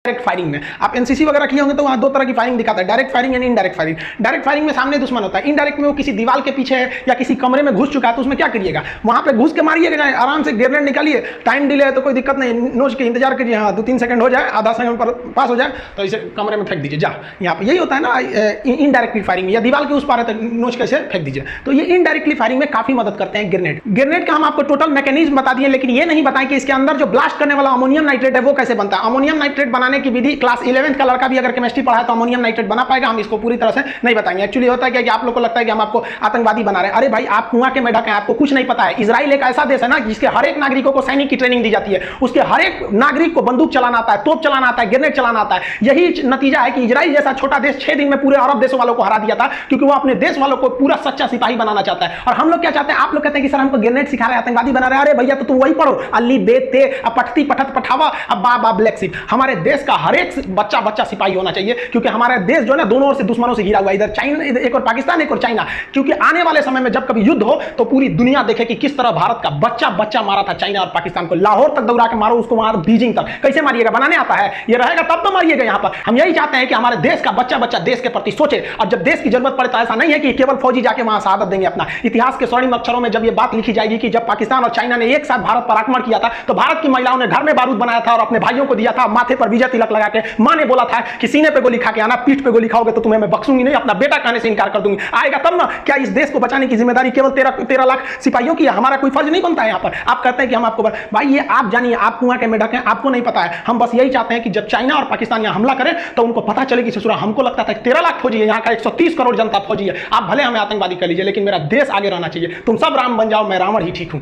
Direct firing में आप NCC वगैरह किए होंगे तो वहां दो तरह की फायरिंग दिखाता है, direct firing and indirect firing. Direct firing में सामने दुश्मन होता है, इनडायरेक्ट में वो किसी दीवार के पीछे है या किसी कमरे में घुस चुका है, तो उसमें क्या करिएगा, वहां पे घुस के मारिएगा, आराम से ग्रेनेड निकालिए, टाइम डिले है तो कोई दिक्कत नहीं, नोच के इंतजार कीजिए, हाँ 2-3 सेकंड हो जाए, आधा सेकंड पर पास हो जाए तो इसे कमरे में फेंक दीजिए, जा यहाँ पे यही होता है ना इनडायरेक्टली फायरिंग, या दीवार के उस पार है तो नोच के इसे फेंक दीजिए। तो ये इनडायरेक्टली फायरिंग में काफी मदद करते हैं ग्रेनेड। ग्रेनेड का हम आपको टोटल मैकेनिज्म बता दिए, लेकिन ये नहीं बताएं कि इसके अंदर जो ब्लास्ट करने वाला अमोनियम नाइट्रेट है वो कैसे बनता है। अमोनियम नाइट्रेट बनाने की विधि क्लास 11th का लड़का भी अगर केमिस्ट्री पढ़ा है तो अमोनियम नाइट्रेट बना पाएगा, हम इसको पूरी तरह से नहीं बताएंगे। एक्चुअली होता है क्या कि आप लोग को लगता है कि हम आपको आतंकवादी बना रहे हैं, अरे भाई आप कुआं के मेढक हैं, आपको कुछ नहीं पता है। इजराइल एक ऐसा देश है ना जिसके हर एक नागरिकों को सैनिक की ट्रेनिंग दी जाती है, उसके हर एक नागरिक को बंदूक चलाना आता है, तोप चलाना आता है, ग्रेनेड चलाना आता है। यही नतीजा है कि इजराइल जैसा छोटा देश 6 दिन में पूरे अरब देशों वालों को हरा दिया था, क्योंकि वो अपने देश वालों को पूरा सच्चा सिपाही बनाना चाहता है। और हम लोग क्या चाहते हैं, आप लोग कहते हैं कि सर हमको ग्रेनेड सिखा रहे हैं, आतंकवादी बना रहे हैं। अरे भैया तो तुम वही पढ़ो, अली बेत ते पठती पठत पठावा अब बा ब्लैक शिप। हमारे देश का हर एक बच्चा सिपाही होना चाहिए, क्योंकि हमारा देश जो है ना दोनों ओर से दुश्मनों से घिरा हुआ है, इधर चाइना, एक और पाकिस्तान, एक और चाइना। क्योंकि आने वाले समय में जब कभी युद्ध हो तो पूरी दुनिया देखे कि किस तरह भारत का बच्चा मारा था चाइना और पाकिस्तान को, लाहौर तक दौड़ा के मारो उसको, वहां बीजिंग तक। कैसे मारिएगा, बनाने आता है, ये रहेगा तब तो मारिएगा। यहाँ पर हम यही चाहते हैं कि हमारे देश का बच्चा देश के प्रति सोचे, और जब देश की जरूरत पड़े तो ऐसा नहीं है कि केवल फौजी जाके वहां शहादत देंगे। अपना इतिहास के स्वर्णिम अक्षरों में जब ये बात लिखी जाएगी कि जब पाकिस्तान और चाइना ने एक साथ भारत पर आक्रमण किया था तो भारत की महिलाओं ने घर में बारूद बनाया था और अपने भाइयों को दिया था, माथे पर विजय तिलक लगा के। मां ने बोला था कि सीने पे गोली खा के आना, पीठ पे गोली खाओगे तो तुम्हें मैं बख्शूंगी नहीं, अपना बेटा कहने से इनकार कर दूंगी। आएगा तब ना। क्या इस देश को बचाने की जिम्मेदारी केवल 13 लाख सिपाहियों की है? हमारा कोई फर्ज नहीं बनता है यहाँ पर? आप कहते हैं कि हम आपको भाई ये आप जानिए, आप कुआं के मेढक हैं, आपको नहीं पता है। हम बस यही चाहते हैं कि जब चाइना और पाकिस्तान यहाँ हमला करें तो उनको पता चले कि ससुरा हमको लगता था 13 लाख फौजी है, यहाँ का 130 करोड़ जनता फौजी है। आप भले हमें आतंकवादी कर लीजिए, लेकिन मेरा देश आगे रहना चाहिए। तुम सब राम बन जाओ, मैं रावण ही ठीक हूं।